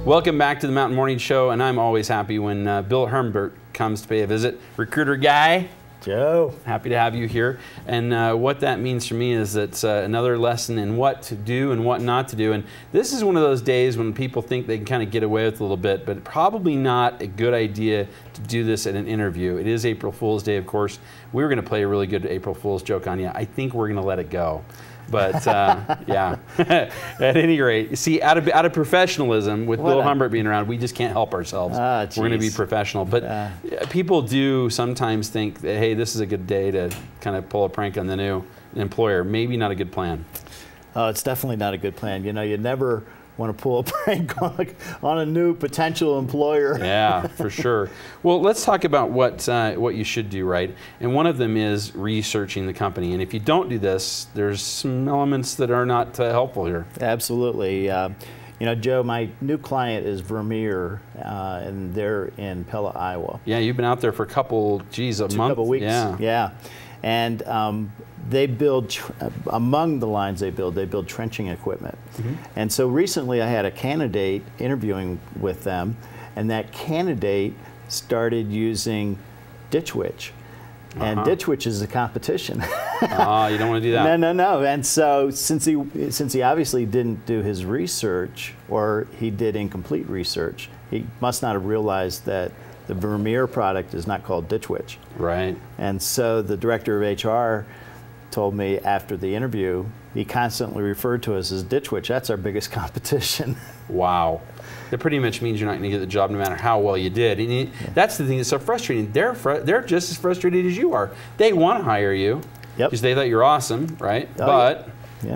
Welcome back to the Mountain Morning Show, and I'm always happy when Bill Humbert comes to pay a visit. Recruiter Guy. Joe. Happy to have you here. And what that means for me is that another lesson in what to do and what not to do. And this is one of those days when people think they can kind of get away with a little bit, but probably not a good idea to do this at an interview. It is April Fool's Day, of course. We were going to play a really good April Fool's joke on you. I think we're going to let it go. But yeah, at any rate, see, out of professionalism, with Bill Humbert being around, we just can't help ourselves. We're going to be professional. But people do sometimes think that, hey, this is a good day to kind of pull a prank on the new employer. Maybe not a good plan. Oh, it's definitely not a good plan. You know, you never want to pull a prank on a new potential employer. Yeah, for sure. Well, let's talk about what you should do, right? And one of them is researching the company. And if you don't do this, there's some elements that are not helpful here. Absolutely. You know, Joe, my new client is Vermeer, and they're in Pella, Iowa. Yeah, you've been out there for a couple, geez, a month. Couple weeks. Yeah. Yeah. And they build, among the lines they build trenching equipment. Mm-hmm. And so recently I had a candidate interviewing with them, and that candidate started using Ditch Witch. And Ditch Witch is a competition. Oh, you don't want to do that. No. And so since he obviously didn't do his research, or he did incomplete research, he must not have realized that the Vermeer product is not called Ditch Witch. Right. And so the director of HR told me after the interview, he constantly referred to us as Ditch Witch. That's our biggest competition. Wow. That pretty much means you're not going to get the job no matter how well you did. And that's the thing that's so frustrating. They're just as frustrated as you are. They want to hire you because they thought you're awesome, right? Oh, but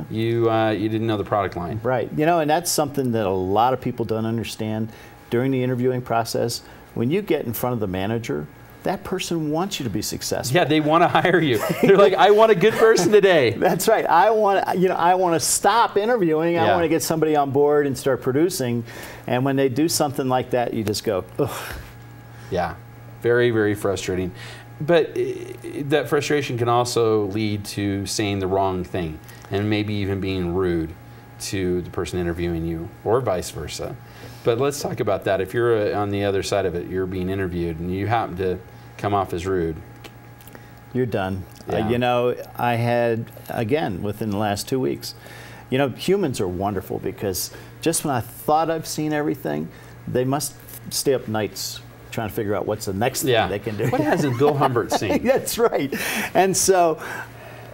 you didn't know the product line. Right. You know, and that's something that a lot of people don't understand during the interviewing process. When you get in front of the manager, that person wants you to be successful. Yeah, they want to hire you. They're like, I want a good person today. That's right. I want to stop interviewing. I want to get somebody on board and start producing. And when they do something like that, you just go, ugh. Yeah, very, very frustrating. But that frustration can also lead to saying the wrong thing and maybe even being rude to the person interviewing you, or vice versa. But let's talk about that. If you're on the other side of it, you're being interviewed and you happen to come off as rude, you're done. Yeah. You know, I had, again, within the last 2 weeks, you know, humans are wonderful because just when I thought I've seen everything, they must stay up nights trying to figure out what's the next thing they can do. What hasn't Bill Humbert seen? That's right. And so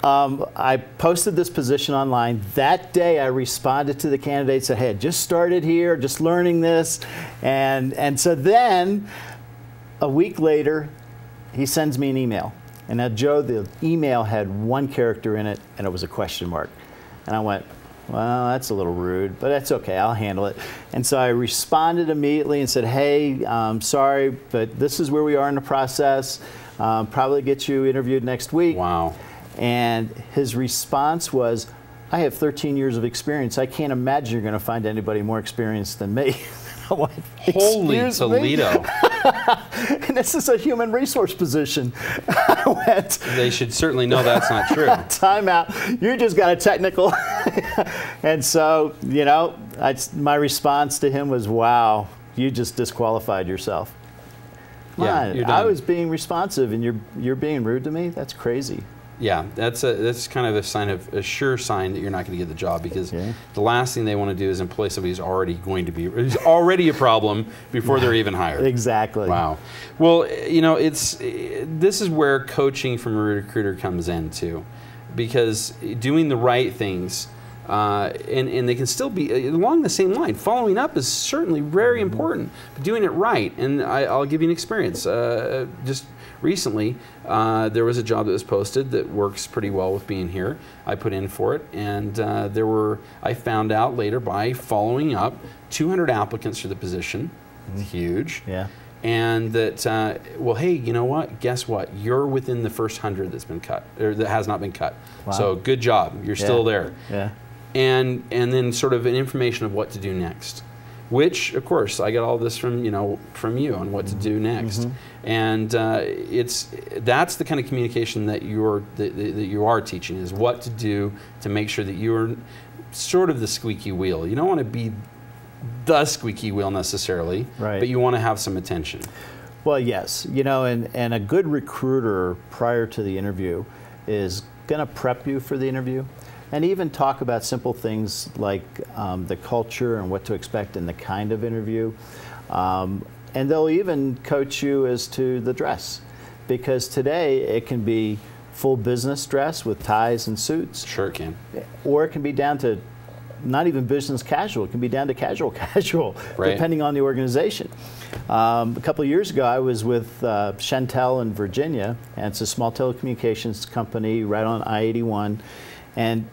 I posted this position online. That day I responded to the candidates that had just started here, just learning this. And so then a week later, he sends me an email. And now, Joe, the email had one character in it, and it was a question mark. And I went, well, that's a little rude, but that's okay, I'll handle it. And so I responded immediately and said, hey, sorry, but this is where we are in the process. Probably get you interviewed next week. Wow. And his response was, I have 13 years of experience. I can't imagine you're going to find anybody more experienced than me. Went, holy Toledo. And this is a human resource position. I went, they should certainly know that's not true. Time out. You just got a technical. And so, you know, my response to him was, wow, you just disqualified yourself. Come on, you're done. I was being responsive and you're being rude to me? That's crazy. Yeah, that's kind of a sure sign that you're not going to get the job, because the last thing they want to do is employ somebody who's who's already a problem before they're even hired. Exactly. Wow. Well, you know, this is where coaching from a recruiter comes in too, because doing the right things, and they can still be along the same line. Following up is certainly very important, but doing it right. And I'll give you an experience. Just recently, there was a job that was posted that works pretty well with being here. I put in for it, and I found out later by following up, 200 applicants for the position. It's huge. Yeah. And that, well, hey, you know what? Guess what? You're within the first 100 that's been cut, or that has not been cut. Wow. So good job. You're still there. Yeah. And then sort of an information of what to do next. Which, of course, I got all this from you on what to do next, and that's the kind of communication that you are teaching, is what to do to make sure that you're sort of the squeaky wheel. You don't want to be the squeaky wheel necessarily, right. but you want to have some attention. Well, yes. You know, and a good recruiter prior to the interview is going to prep you for the interview and even talk about simple things like the culture and what to expect in the kind of interview. And they'll even coach you as to the dress, because today it can be full business dress with ties and suits. Sure it can. Or it can be down to not even business casual. It can be down to casual, right. Depending on the organization. A couple of years ago, I was with Chantel in Virginia, and it's a small telecommunications company right on I-81,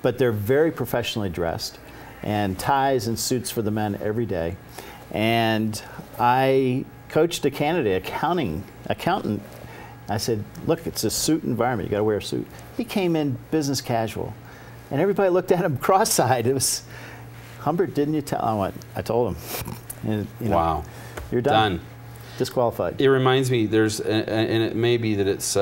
but they're very professionally dressed, and ties and suits for the men every day. And I coached a candidate, accountant. I said, look, it's a suit environment. You got to wear a suit. He came in business casual, and everybody looked at him cross-eyed. It was, Humbert, didn't you tell? I told him. And, you know, wow. You're done. Disqualified. It reminds me, and it may be that it's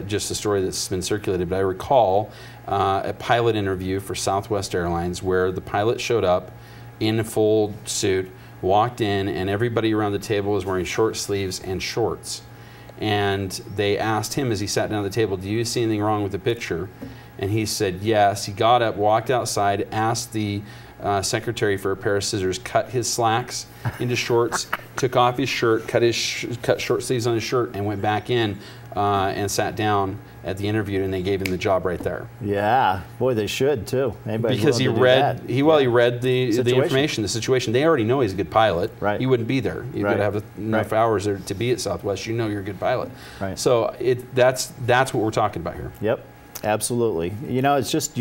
just a story that's been circulated, but I recall a pilot interview for Southwest Airlines where the pilot showed up in a full suit, walked in, and everybody around the table was wearing short sleeves and shorts. And they asked him as he sat down at the table, do you see anything wrong with the picture? And he said yes. He got up, walked outside, asked the secretary for a pair of scissors, cut his slacks into shorts, took off his shirt, cut short sleeves on his shirt, and went back in and sat down at the interview, and they gave him the job right there. Yeah, boy, they should too. Because he read he read the information, the situation. They already know he's a good pilot. Right. He wouldn't be there. You've got to have enough hours there to be at Southwest. You know you're a good pilot. Right. So that's what we're talking about here. Yep, absolutely. You know, it's just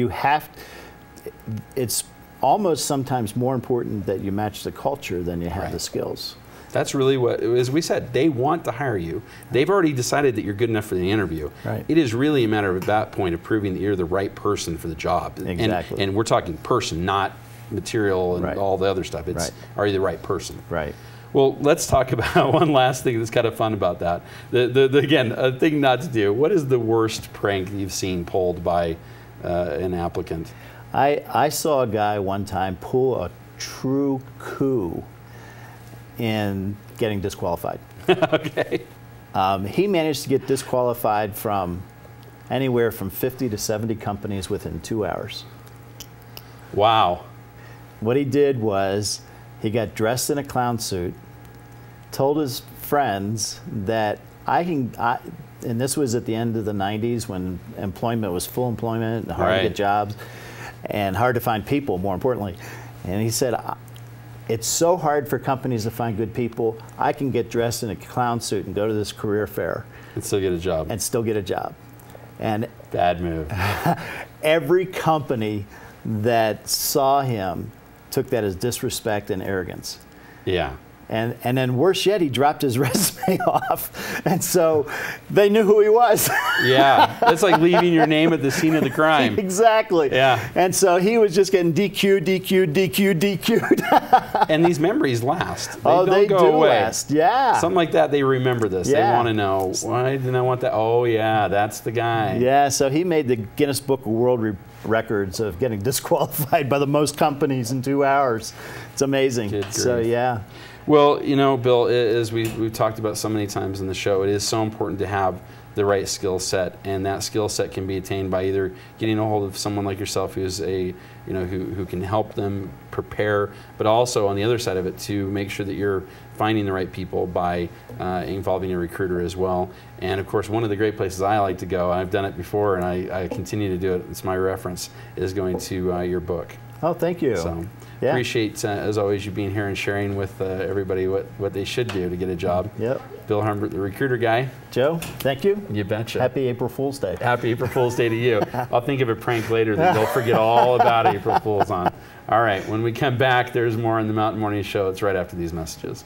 it's almost sometimes more important that you match the culture than you have the skills. That's really what, as we said, they want to hire you. They've already decided that you're good enough for the interview. Right. It is really a matter of, at that point, of proving that you're the right person for the job. Exactly. And we're talking person, not material and all the other stuff. It's, are you the right person? Right. Well, let's talk about one last thing that's kind of fun about that. Again, a thing not to do. What is the worst prank you've seen pulled by an applicant? I saw a guy one time pull a true coup in getting disqualified. Okay. He managed to get disqualified from anywhere from 50 to 70 companies within 2 hours. Wow. What he did was he got dressed in a clown suit, told his friends that and this was at the end of the 90s when employment was full employment and hard to get jobs and hard to find people, more importantly. And he said, it's so hard for companies to find good people. I can get dressed in a clown suit and go to this career fair. And still get a job. And still get a job. And bad move. Every company that saw him took that as disrespect and arrogance. Yeah. And then worse yet, he dropped his resume off. And so they knew who he was. Yeah, it's like leaving your name at the scene of the crime. Exactly. Yeah. And so he was just getting DQ'd, DQ'd, DQ'd, DQ'd. And these memories last. They do last. Yeah. Something like that, they remember this. Yeah. They want to know, why didn't I want that? Oh, yeah, that's the guy. Yeah, so he made the Guinness Book of World Records of getting disqualified by the most companies in 2 hours. It's amazing. So, yeah. Well, you know, Bill, as we've talked about so many times in the show, it is so important to have the right skill set, and that skill set can be attained by either getting a hold of someone like yourself who's who can help them prepare, but also on the other side of it to make sure that you're finding the right people by involving a recruiter as well. And of course, one of the great places I like to go, and I've done it before and I continue to do it, it's my reference, is going to your book. Oh, thank you. So, appreciate, as always, you being here and sharing with everybody what they should do to get a job. Yep. Bill Humbert, the Recruiter Guy. Joe, thank you. You betcha. Happy April Fool's Day. Happy April Fool's Day to you. I'll think of a prank later that you'll forget all about April Fool's on. All right, when we come back, there's more on the Mountain Morning Show. It's right after these messages.